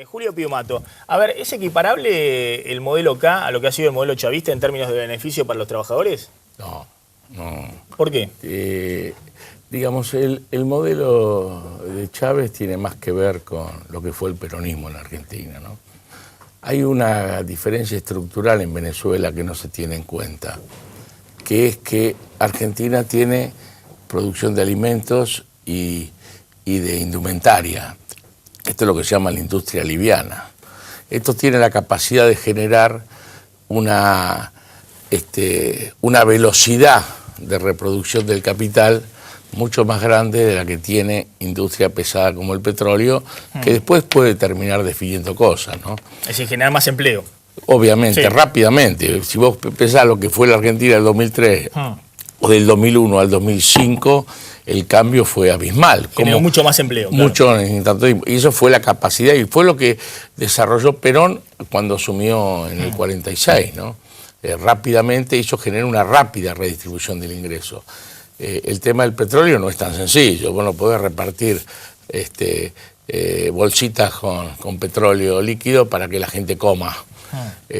Julio Piumato, a ver, ¿es equiparable el modelo K a lo que ha sido el modelo chavista en términos de beneficio para los trabajadores? No, no. ¿Por qué? Digamos, el modelo de Chávez tiene más que ver con lo que fue el peronismo en Argentina, ¿no? Hay una diferencia estructural en Venezuela que no se tiene en cuenta, que es que Argentina tiene producción de alimentos y de indumentaria. Esto es lo que se llama la industria liviana. Esto tiene la capacidad de generar una velocidad de reproducción del capital mucho más grande de la que tiene industria pesada como el petróleo, que después puede terminar definiendo cosas, ¿no? Es decir, generar más empleo. Obviamente, sí, rápidamente. Si vos pensás lo que fue la Argentina del 2003 o del 2001 al 2005, el cambio fue abismal. Generó mucho más empleo. Mucho, claro. Y eso fue la capacidad y fue lo que desarrolló Perón cuando asumió en el 46, ¿no? Rápidamente eso genera una rápida redistribución del ingreso. El tema del petróleo no es tan sencillo. Vos no podés repartir bolsitas con petróleo líquido para que la gente coma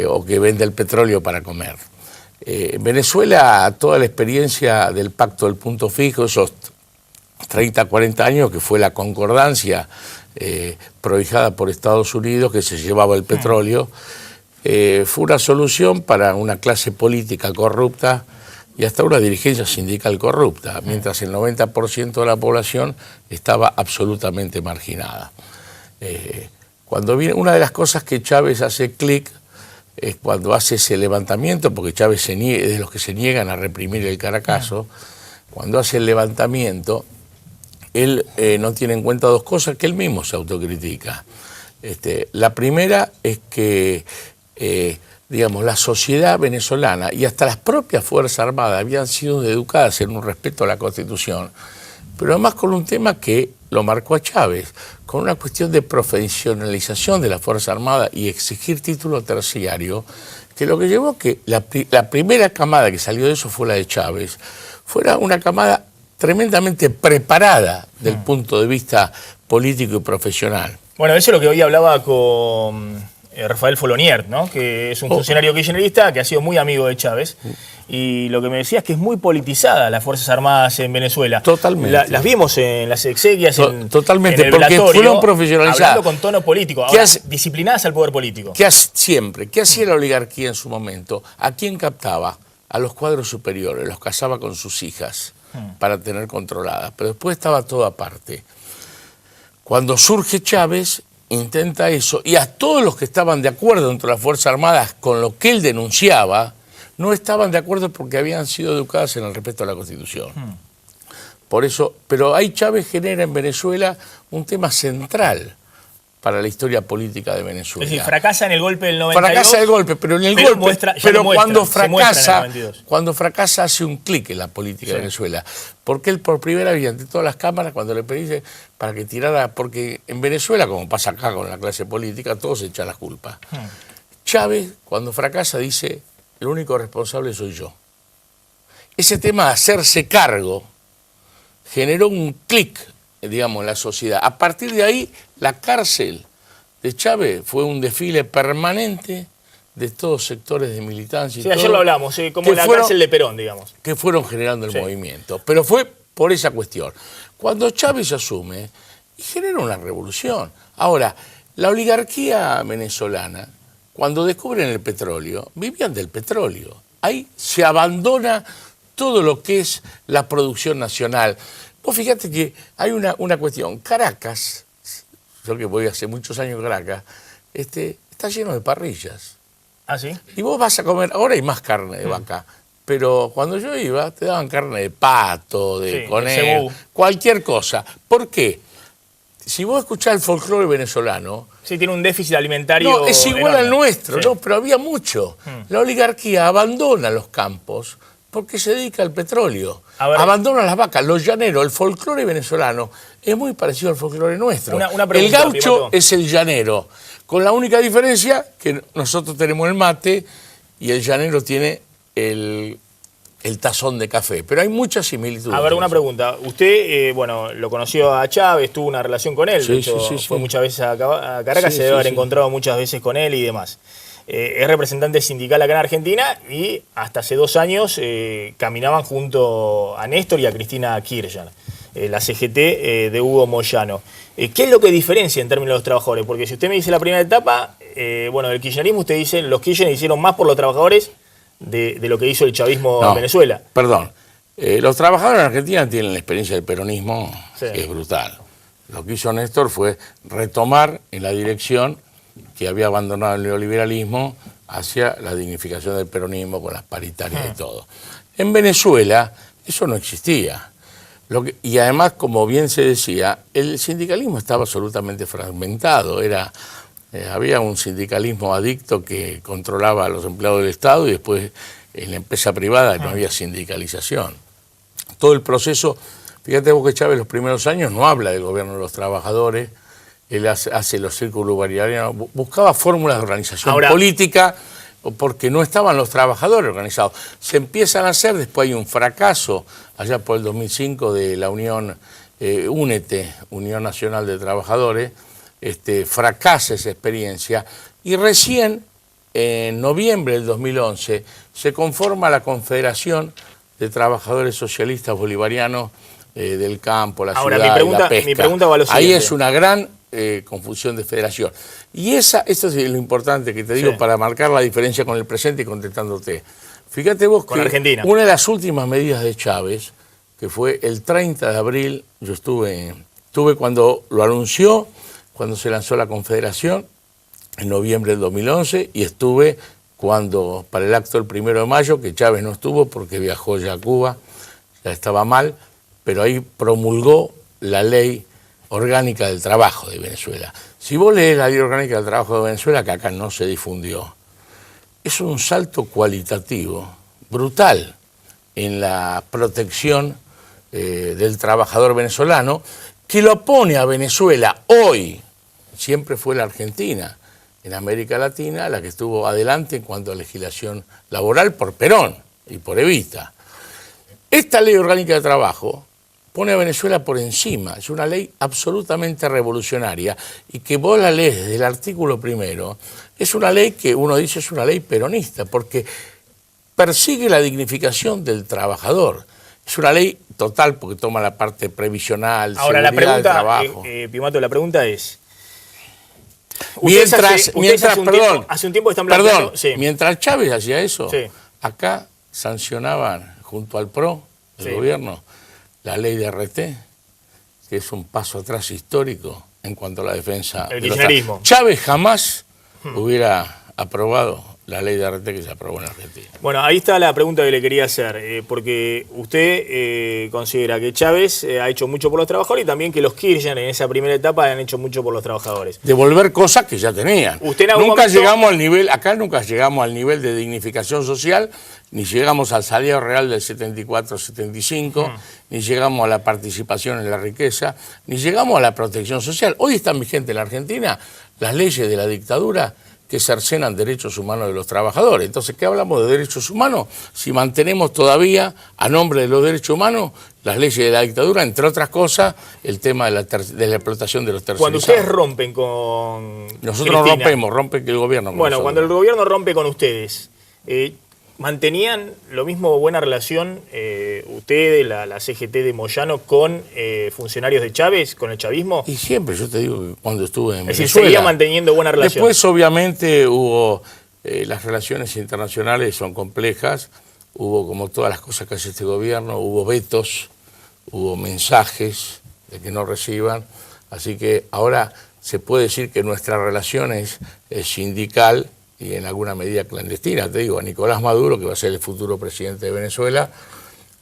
o que venda el petróleo para comer. En Venezuela, toda la experiencia del Pacto del Punto Fijo, esos 30, 40 años, que fue la concordancia prohijada por Estados Unidos, que se llevaba el petróleo, fue una solución para una clase política corrupta y hasta una dirigencia sindical corrupta, mientras el 90% de la población estaba absolutamente marginada. Una de las cosas que Chávez hace clic es cuando hace ese levantamiento, porque Chávez es de los que se niegan a reprimir el Caracazo. Cuando hace el levantamiento, él no tiene en cuenta dos cosas que él mismo se autocritica. La primera es que, digamos, la sociedad venezolana y hasta las propias Fuerzas Armadas habían sido educadas en un respeto a la Constitución, pero además con un tema que lo marcó a Chávez, con una cuestión de profesionalización de la Fuerza Armada y exigir título terciario, que lo que llevó a que la primera camada que salió de eso fue la de Chávez, fuera una camada tremendamente preparada del punto de vista político y profesional. Bueno, eso es lo que hoy hablaba con Rafael Folonier, ¿no? Que es un funcionario kirchnerista que ha sido muy amigo de Chávez. Y lo que me decía es que es muy politizada las Fuerzas Armadas en Venezuela. Totalmente. Las vimos en las exequias, totalmente, en el porque velatorio, fueron profesionalizadas. Hablando con tono político, ahora, disciplinadas al poder político. ¿Qué hacía la oligarquía en su momento? ¿A quién captaba? A los cuadros superiores, los casaba con sus hijas para tener controladas. Pero después estaba todo aparte. Cuando surge Chávez, intenta eso, y a todos los que estaban de acuerdo entre las Fuerzas Armadas con lo que él denunciaba, no estaban de acuerdo porque habían sido educadas en el respeto a la Constitución. Por eso, pero ahí Chávez genera en Venezuela un tema central para la historia política de Venezuela. Es decir, fracasa en el golpe del 92. Fracasa el golpe, pero en el golpe, cuando fracasa hace un clic en la política de Venezuela. Porque él por primera vez ante todas las cámaras, cuando le pedí para que tirara, porque en Venezuela, como pasa acá con la clase política, todos echan las culpas. Chávez, cuando fracasa, dice: el único responsable soy yo. Ese tema de hacerse cargo generó un clic, digamos, en la sociedad. A partir de ahí, la cárcel de Chávez fue un desfile permanente de todos sectores de militancia. Sí, ayer lo hablamos, como la cárcel de Perón, digamos. Que fueron generando el movimiento. Pero fue por esa cuestión. Cuando Chávez asume, genera una revolución. Ahora, la oligarquía venezolana, cuando descubren el petróleo, vivían del petróleo. Ahí se abandona todo lo que es la producción nacional. Vos fíjate que hay una cuestión. Caracas, yo que voy hace muchos años a Caracas, está lleno de parrillas. ¿Ah, sí? Y vos vas a comer, ahora hay más carne de vaca, pero cuando yo iba te daban carne de pato, de conejo, cualquier cosa. ¿Por qué? Si vos escuchás el folclore venezolano... Sí, tiene un déficit alimentario. No, es igual enorme al nuestro, no, pero había mucho. La oligarquía abandona los campos porque se dedica al petróleo. Abandona las vacas, los llaneros, el folclore venezolano es muy parecido al folclore nuestro. Una pregunta, el gaucho Piumato. es el llanero, con la única diferencia que nosotros tenemos el mate y el llanero tiene el tazón de café, pero hay muchas similitudes. A ver, una pregunta. Usted, bueno, lo conoció a Chávez, tuvo una relación con él, Sí, de hecho, sí. fue muchas veces a Caracas, Sí, se debe haber sí. encontrado muchas veces con él y demás. Es representante sindical acá en Argentina y hasta hace 2 años caminaban junto a Néstor y a Cristina Kirchner, la CGT de Hugo Moyano. ¿Qué es lo que diferencia en términos de los trabajadores? Porque si usted me dice la primera etapa, bueno, del kirchnerismo, usted dice los Kirchner hicieron más por los trabajadores de lo que hizo el chavismo en Venezuela. Perdón, los trabajadores en Argentina tienen la experiencia del peronismo, Sí. que es brutal. Lo que hizo Néstor fue retomar en la dirección que había abandonado el neoliberalismo hacia la dignificación del peronismo con las paritarias y todo. En Venezuela eso no existía. Y además, como bien se decía, el sindicalismo estaba absolutamente fragmentado. Había un sindicalismo adicto que controlaba a los empleados del Estado y después en la empresa privada no había sindicalización. Todo el proceso, fíjate vos que Chávez los primeros años no habla del gobierno de los trabajadores, él hace los círculos bolivarianos, buscaba fórmulas de organización política porque no estaban los trabajadores organizados. Se empiezan a hacer, después hay un fracaso allá por el 2005 de la Unión Únete, Unión Nacional de Trabajadores, fracasa esa experiencia y recién en noviembre del 2011 se conforma la Confederación de Trabajadores Socialistas Bolivarianos del campo, la ciudad y la pesca. Mi pregunta va a lo siguiente. Ahí es una gran confusión de federación. Y esto es lo importante que te digo para marcar la diferencia con el presente y contestándote. Fíjate vos que Argentina. Una de las últimas medidas de Chávez, que fue el 30 de abril, yo estuve cuando lo anunció, cuando se lanzó la Confederación, en noviembre del 2011, y estuve para el acto del 1 de mayo, que Chávez no estuvo porque viajó ya a Cuba, ya estaba mal, pero ahí promulgó la ley orgánica del trabajo de Venezuela. Si vos lees la ley orgánica del trabajo de Venezuela, que acá no se difundió, es un salto cualitativo brutal en la protección del trabajador venezolano, que lo pone a Venezuela hoy, siempre fue la Argentina, en América Latina, la que estuvo adelante en cuanto a legislación laboral por Perón y por Evita. Esta ley orgánica de trabajo pone a Venezuela por encima, es una ley absolutamente revolucionaria y que vos la lees desde el artículo 1, es una ley que uno dice es una ley peronista, porque persigue la dignificación del trabajador. Es una ley total porque toma la parte previsional, ahora, seguridad del trabajo. Pimato, la pregunta es... Mientras hace un tiempo están planteando... Mientras Chávez hacía eso, acá sancionaban junto al PRO, el gobierno, la ley de RT, que es un paso atrás histórico en cuanto a la defensa del kirchnerismo. Chávez jamás hubiera aprobado la ley de RT que se aprobó en Argentina. Bueno, ahí está la pregunta que le quería hacer, porque usted considera que Chávez ha hecho mucho por los trabajadores y también que los Kirchner en esa primera etapa han hecho mucho por los trabajadores. Devolver cosas que ya tenían. Acá nunca llegamos al nivel de dignificación social, ni llegamos al salario real del 74-75, ni llegamos a la participación en la riqueza, ni llegamos a la protección social. Hoy están vigentes en la Argentina las leyes de la dictadura que cercenan derechos humanos de los trabajadores. Entonces, ¿qué hablamos de derechos humanos? Si mantenemos todavía, a nombre de los derechos humanos, las leyes de la dictadura, entre otras cosas, el tema de la explotación de los tercerizados. Cuando ustedes rompen con Nosotros Cristina, rompe el gobierno. Bueno, cuando el gobierno rompe con ustedes, ¿mantenían lo mismo buena relación ustedes, la CGT de Moyano, con funcionarios de Chávez, con el chavismo? Y siempre, yo te digo que cuando estuve en Venezuela... Es Venezuela, decir, seguía manteniendo buena relación. Después, obviamente, hubo... las relaciones internacionales son complejas, hubo, como todas las cosas que hace este gobierno, hubo vetos, hubo mensajes de que no reciban, así que ahora se puede decir que nuestra relación es sindical y en alguna medida clandestina. Te digo, a Nicolás Maduro, que va a ser el futuro presidente de Venezuela,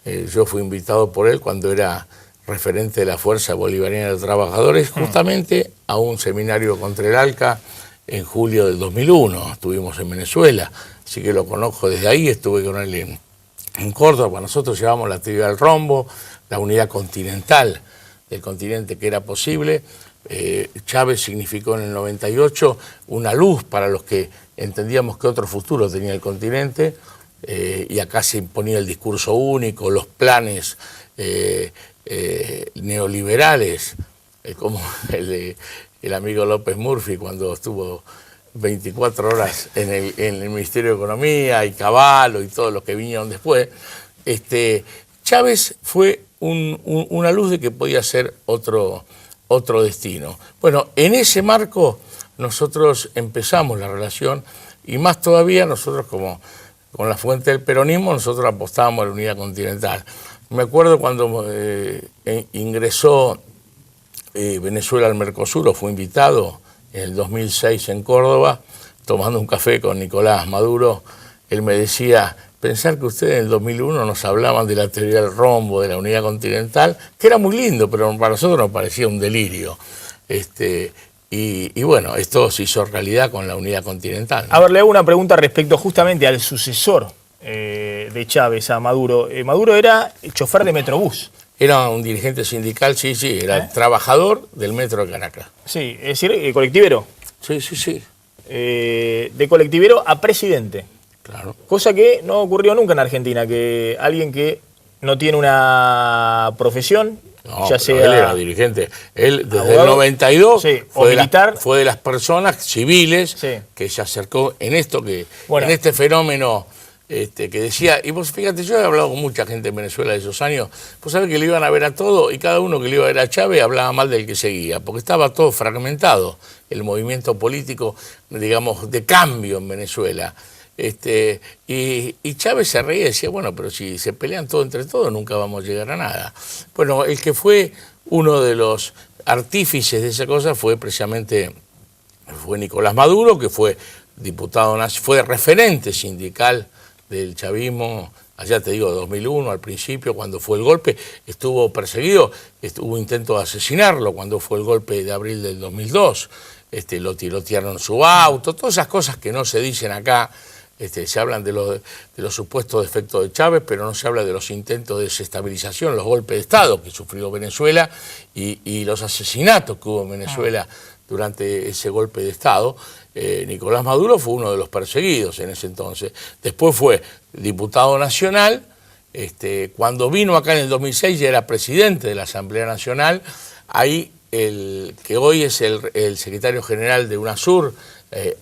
yo fui invitado por él cuando era referente de la Fuerza Bolivariana de Trabajadores, justamente a un seminario contra el ALCA en julio del 2001. Estuvimos en Venezuela, así que lo conozco desde ahí, estuve con él en Córdoba. Nosotros llevamos la actividad del rombo, la unidad continental del continente que era posible. Chávez significó en el 98 una luz para los que entendíamos que otro futuro tenía el continente. y acá se imponía el discurso único, los planes neoliberales, como el amigo López Murphy cuando estuvo 24 horas en el Ministerio de Economía, y Cavallo y todos los que vinieron después. Chávez fue una luz de que podía ser otro destino. Bueno, en ese marco nosotros empezamos la relación, y más todavía nosotros como con la fuente del peronismo, nosotros apostábamos a la unidad continental. Me acuerdo cuando ingresó Venezuela al Mercosur, o fue invitado en el 2006 en Córdoba, tomando un café con Nicolás Maduro, él me decía: pensar que ustedes en el 2001 nos hablaban de la teoría del rombo, de la unidad continental, que era muy lindo, pero para nosotros nos parecía un delirio. Y bueno, esto se hizo realidad con la unidad continental, ¿no? A ver, le hago una pregunta respecto justamente al sucesor de Chávez, a Maduro. Maduro era chofer de Metrobús. Era un dirigente sindical, sí, era trabajador del metro de Caracas. Sí, es decir, colectivero. Sí. De colectivero a presidente. Claro. Cosa que no ocurrió nunca en Argentina, que alguien que no tiene una profesión, no, ya sea... Él era dirigente. Él desde abogado, el 92 sí, fue, militar, fue de las personas civiles, sí, que se acercó en esto, bueno, en este fenómeno que decía. Y vos fíjate, yo he hablado con mucha gente en Venezuela de esos años, vos sabés que le iban a ver a todo, y cada uno que le iba a ver a Chávez hablaba mal del que seguía, porque estaba todo fragmentado, el movimiento político, digamos, de cambio en Venezuela. Y Chávez se reía y decía: bueno, pero si se pelean todo entre todos nunca vamos a llegar a nada. Bueno, el que fue uno de los artífices de esa cosa fue precisamente Nicolás Maduro, que fue diputado, fue referente sindical del chavismo, allá te digo, 2001, al principio, cuando fue el golpe, estuvo perseguido, hubo intento de asesinarlo cuando fue el golpe de abril del 2002, lo tirotearon su auto, todas esas cosas que no se dicen acá. Se hablan de los supuestos defectos de Chávez, pero no se habla de los intentos de desestabilización, los golpes de Estado que sufrió Venezuela y los asesinatos que hubo en Venezuela durante ese golpe de Estado. Nicolás Maduro fue uno de los perseguidos en ese entonces. Después fue diputado nacional. Cuando vino acá en el 2006 ya era presidente de la Asamblea Nacional. Ahí el que hoy es el secretario general de UNASUR,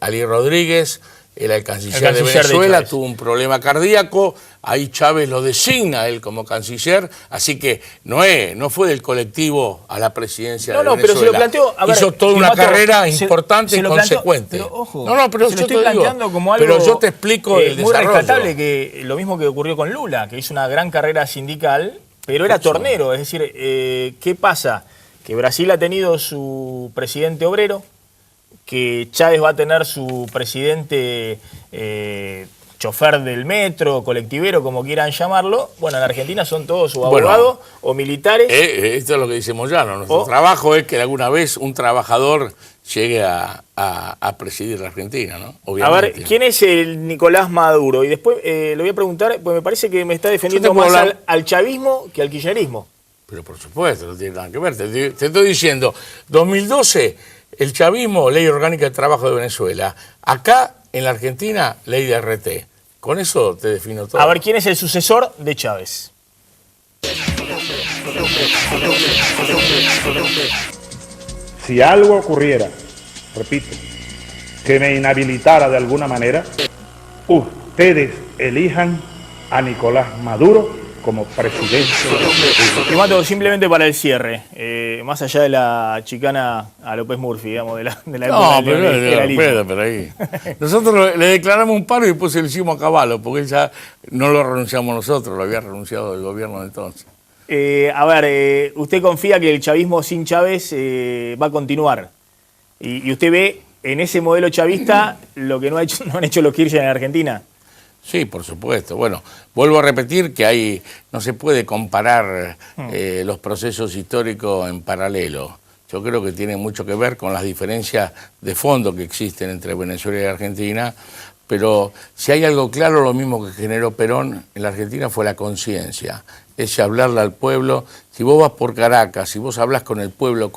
Ali Rodríguez, era el canciller de Venezuela, tuvo un problema cardíaco, ahí Chávez lo designa él como canciller, así que no fue del colectivo a la presidencia de Venezuela. Pero se lo planteó, a ver, hizo toda una carrera importante y consecuente. Pero ojo, pero se lo estoy planteando como algo pero yo te explico el muy desarrollo. Rescatable, que lo mismo que ocurrió con Lula, que hizo una gran carrera sindical, pero era tornero. Es decir, ¿qué pasa? Que Brasil ha tenido su presidente obrero, que Chávez va a tener su presidente chofer del metro, colectivero, como quieran llamarlo. Bueno, en Argentina son todos o abogados o militares. Esto es lo que dice Moyano. Nuestro trabajo es que alguna vez un trabajador llegue a presidir la Argentina, ¿no? Obviamente. A ver, ¿quién es el Nicolás Maduro? Y después le voy a preguntar, pues me parece que me está defendiendo más al chavismo que al kirchnerismo. Pero por supuesto, no tiene nada que ver. Te estoy diciendo, 2012... el chavismo, Ley Orgánica de Trabajo de Venezuela. Acá, en la Argentina, ley de RT. Con eso te defino todo. A ver, ¿quién es el sucesor de Chávez? Si algo ocurriera, repito, que me inhabilitara de alguna manera, ustedes elijan a Nicolás Maduro como presidente. Te mato simplemente para el cierre, más allá de la chicana a López Murphy, digamos, de la época pero ahí. Nosotros le declaramos un paro y después se lo hicimos a Cavallo, porque él ya no lo renunciamos nosotros, lo había renunciado el gobierno de entonces. A ver, ¿usted confía que el chavismo sin Chávez va a continuar? Y usted ve en ese modelo chavista lo que no han hecho los Kirchner en Argentina. Sí, por supuesto. Bueno, vuelvo a repetir que no se puede comparar los procesos históricos en paralelo. Yo creo que tiene mucho que ver con las diferencias de fondo que existen entre Venezuela y Argentina, pero si hay algo claro, lo mismo que generó Perón en la Argentina fue la conciencia, ese hablarle al pueblo. Si vos vas por Caracas, si vos hablas con el pueblo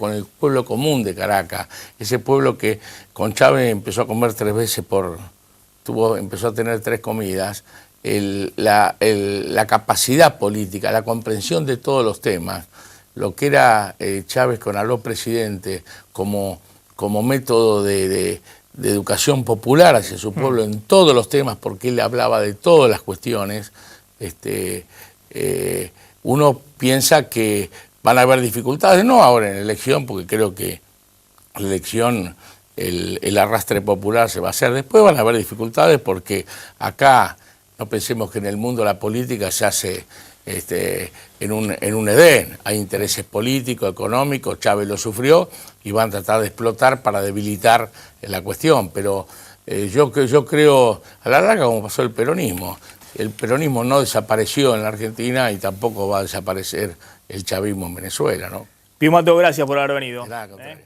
común de Caracas, ese pueblo que con Chávez empezó a comer 3 veces empezó a tener 3 comidas, la capacidad política, la comprensión de todos los temas, lo que era Chávez con Aló presidente como método de educación popular hacia su pueblo en todos los temas, porque él hablaba de todas las cuestiones, uno piensa que van a haber dificultades, no ahora en la elección, porque creo que la elección, el arrastre popular se va a hacer después, van a haber dificultades porque acá, no pensemos que en el mundo la política se hace en un Edén, hay intereses políticos, económicos, Chávez lo sufrió y van a tratar de explotar para debilitar la cuestión, pero yo creo, a la larga como pasó el peronismo no desapareció en la Argentina y tampoco va a desaparecer el chavismo en Venezuela, ¿no? Pío Mato, gracias por haber venido. De nada, contrario.